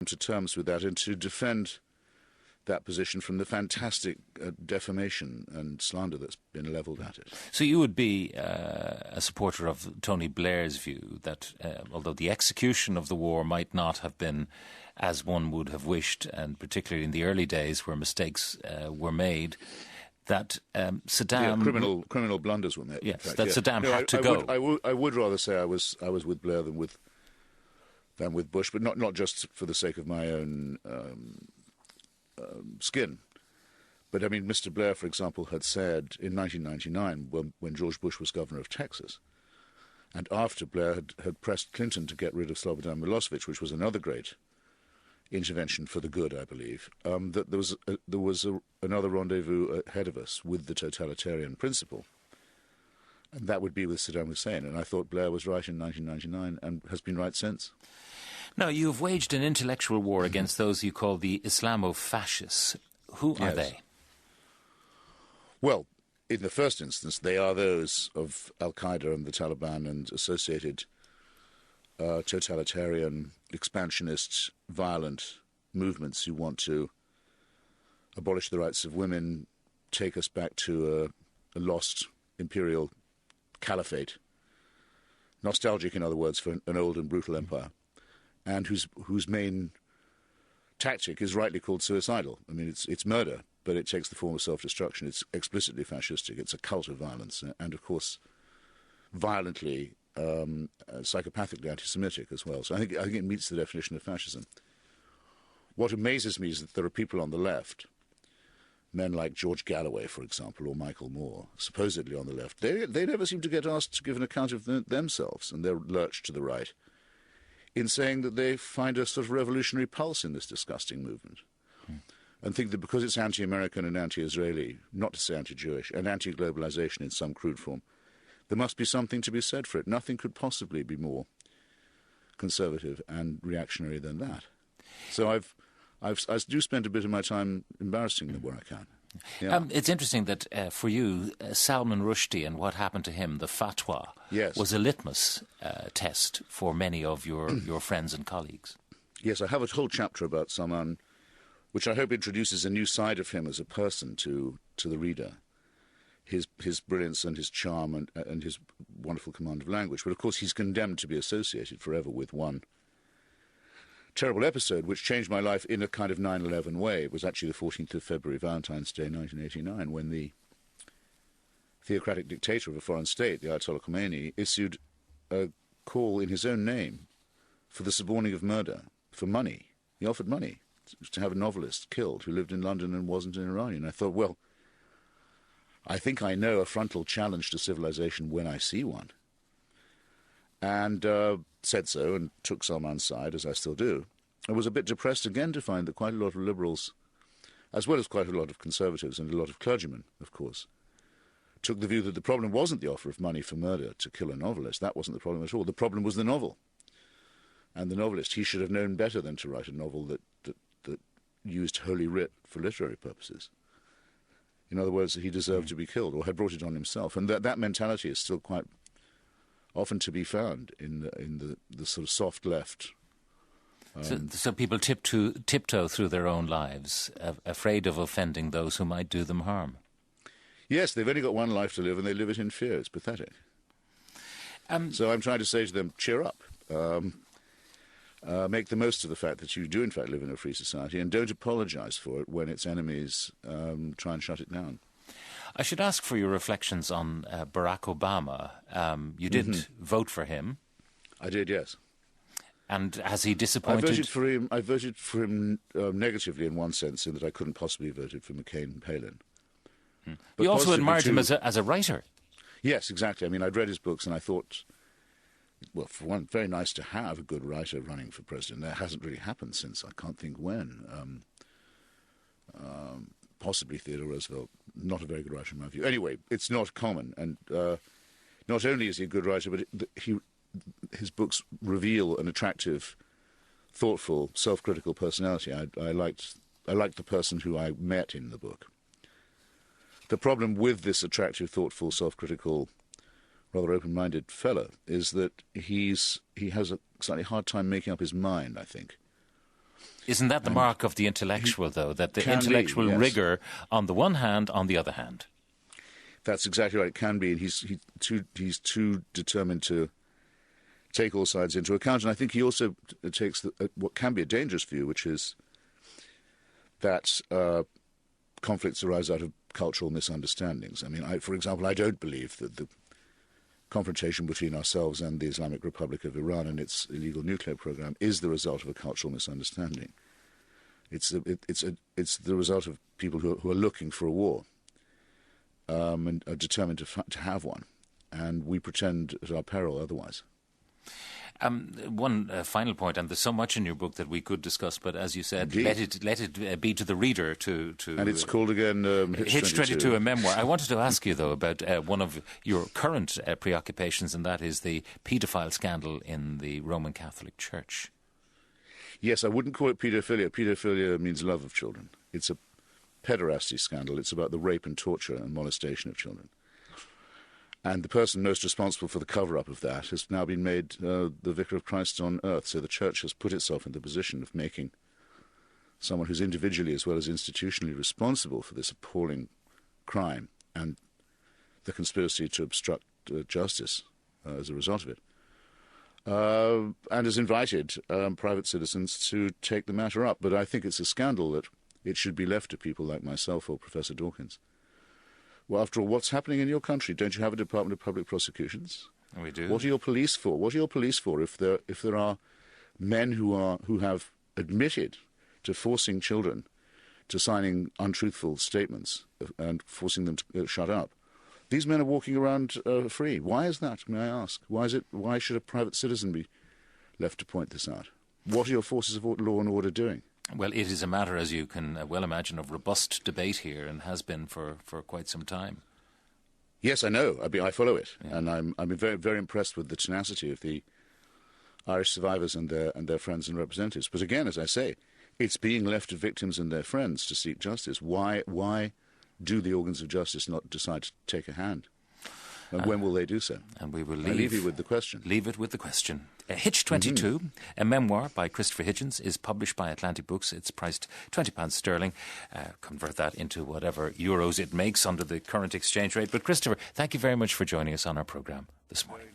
to terms with that and to defend that position from the fantastic defamation and slander that's been levelled at it. So you would be a supporter of Tony Blair's view that although the execution of the war might not have been as one would have wished, and particularly in the early days where mistakes were made, that Saddam... Yeah, criminal blunders were made. Yes, fact, that yeah. Saddam had to go. I would rather say I was with Blair than with Bush, but not just for the sake of my own skin. But, I mean, Mr. Blair, for example, had said in 1999, when George Bush was governor of Texas, and after Blair had pressed Clinton to get rid of Slobodan Milosevic, which was another great intervention for the good, I believe, that there was another rendezvous ahead of us with the totalitarian principle, and that would be with Saddam Hussein. And I thought Blair was right in 1999 and has been right since. Now, you've waged an intellectual war against those you call the Islamo-fascists. Who are they? Well, in the first instance, they are those of Al-Qaeda and the Taliban and associated totalitarian, expansionist, violent movements who want to abolish the rights of women, take us back to a lost imperial caliphate, nostalgic, in other words, for an old and brutal empire, and whose main tactic is rightly called suicidal. I mean, it's murder, but it takes the form of self-destruction. It's explicitly fascistic. It's a cult of violence, and of course, violently, psychopathically anti-Semitic as well. So I think it meets the definition of fascism. What amazes me is that there are people on the left, men like George Galloway, for example, or Michael Moore, supposedly on the left. They never seem to get asked to give an account of themselves, and they're lurched to the right in saying that they find a sort of revolutionary pulse in this disgusting movement, and think that because it's anti-American and anti-Israeli, not to say anti-Jewish, and anti-globalization in some crude form, there must be something to be said for it. Nothing could possibly be more conservative and reactionary than that. So I do spend a bit of my time embarrassing them where I can. Yeah. It's interesting that for you, Salman Rushdie and what happened to him, the fatwa, yes, was a litmus test for many of your friends and colleagues. Yes, I have a whole chapter about Salman, which I hope introduces a new side of him as a person to the reader, his brilliance and his charm and his wonderful command of language. But of course he's condemned to be associated forever with one terrible episode which changed my life in a kind of 9/11 way. It was actually the 14th of February, Valentine's Day, 1989, when the theocratic dictator of a foreign state, the Ayatollah Khomeini, issued a call in his own name for the suborning of murder, for money. He offered money to have a novelist killed who lived in London and wasn't an Iranian. I thought, well, I think I know a frontal challenge to civilization when I see one. And said so and took Salman's side, as I still do. I was a bit depressed again to find that quite a lot of liberals, as well as quite a lot of conservatives and a lot of clergymen, of course, took the view that the problem wasn't the offer of money for murder to kill a novelist. That wasn't the problem at all. The problem was the novel. And the novelist, he should have known better than to write a novel that used Holy Writ for literary purposes. In other words, he deserved to be killed or had brought it on himself. And that mentality is still quite often to be found in the sort of soft left. So people tiptoe through their own lives, afraid of offending those who might do them harm. Yes, they've only got one life to live and they live it in fear. It's pathetic. So I'm trying to say to them, cheer up. Make the most of the fact that you do in fact live in a free society and don't apologise for it when its enemies try and shut it down. I should ask for your reflections on Barack Obama. You did vote for him. I did, yes. And has he disappointed? I voted for him negatively in one sense, in that I couldn't possibly have voted for McCain and Palin. You also admired him as a writer. Yes, exactly. I mean, I'd read his books and I thought, well, for one, very nice to have a good writer running for president. That hasn't really happened since I can't think when. Possibly Theodore Roosevelt, not a very good writer in my view. Anyway, it's not common, and not only is he a good writer, but his books reveal an attractive, thoughtful, self-critical personality. I liked the person who I met in the book. The problem with this attractive, thoughtful, self-critical, rather open-minded fellow is that he has a slightly hard time making up his mind, I think. Isn't that the mark of the intellectual, though, that the Can be, intellectual yes. rigour on the one hand, on the other hand? That's exactly right. It can be, and he's too determined to take all sides into account. And I think he also takes what can be a dangerous view, which is that conflicts arise out of cultural misunderstandings. I mean, for example, I don't believe that the confrontation between ourselves and the Islamic Republic of Iran and its illegal nuclear program is the result of a cultural misunderstanding. It's the result of people who are looking for a war. And are determined to have one, and we pretend at our peril otherwise. One final point, and there's so much in your book that we could discuss, but as you said, Indeed. let it be to the reader to And it's called again Hitch 22, a memoir. I wanted to ask you, though, about one of your current preoccupations, and that is the paedophile scandal in the Roman Catholic Church. Yes, I wouldn't call it paedophilia. Paedophilia means love of children. It's a pederasty scandal. It's about the rape and torture and molestation of children. And the person most responsible for the cover-up of that has now been made the Vicar of Christ on earth. So the Church has put itself in the position of making someone who's individually as well as institutionally responsible for this appalling crime and the conspiracy to obstruct justice as a result of it. And has invited private citizens to take the matter up. But I think it's a scandal that it should be left to people like myself or Professor Dawkins. Well, after all, what's happening in your country? Don't you have a Department of Public Prosecutions? We do. What are your police for? What are your police for if there are men who have admitted to forcing children to signing untruthful statements and forcing them to shut up? These men are walking around free. Why is that, may I ask? Why should a private citizen be left to point this out? What are your forces of law and order doing? Well, it is a matter, as you can well imagine, of robust debate here, and has been for quite some time. Yes, I know. I follow it, yeah. And I'm very, very impressed with the tenacity of the Irish survivors and their friends and representatives. But again, as I say, it's being left to victims and their friends to seek justice. Why do the organs of justice not decide to take a hand? And when will they do so? And we will leave you with the question. Leave it with the question. Hitch 22, a memoir by Christopher Hitchens, is published by Atlantic Books. It's priced £20 sterling. Convert that into whatever euros it makes under the current exchange rate. But Christopher, thank you very much for joining us on our programme this morning.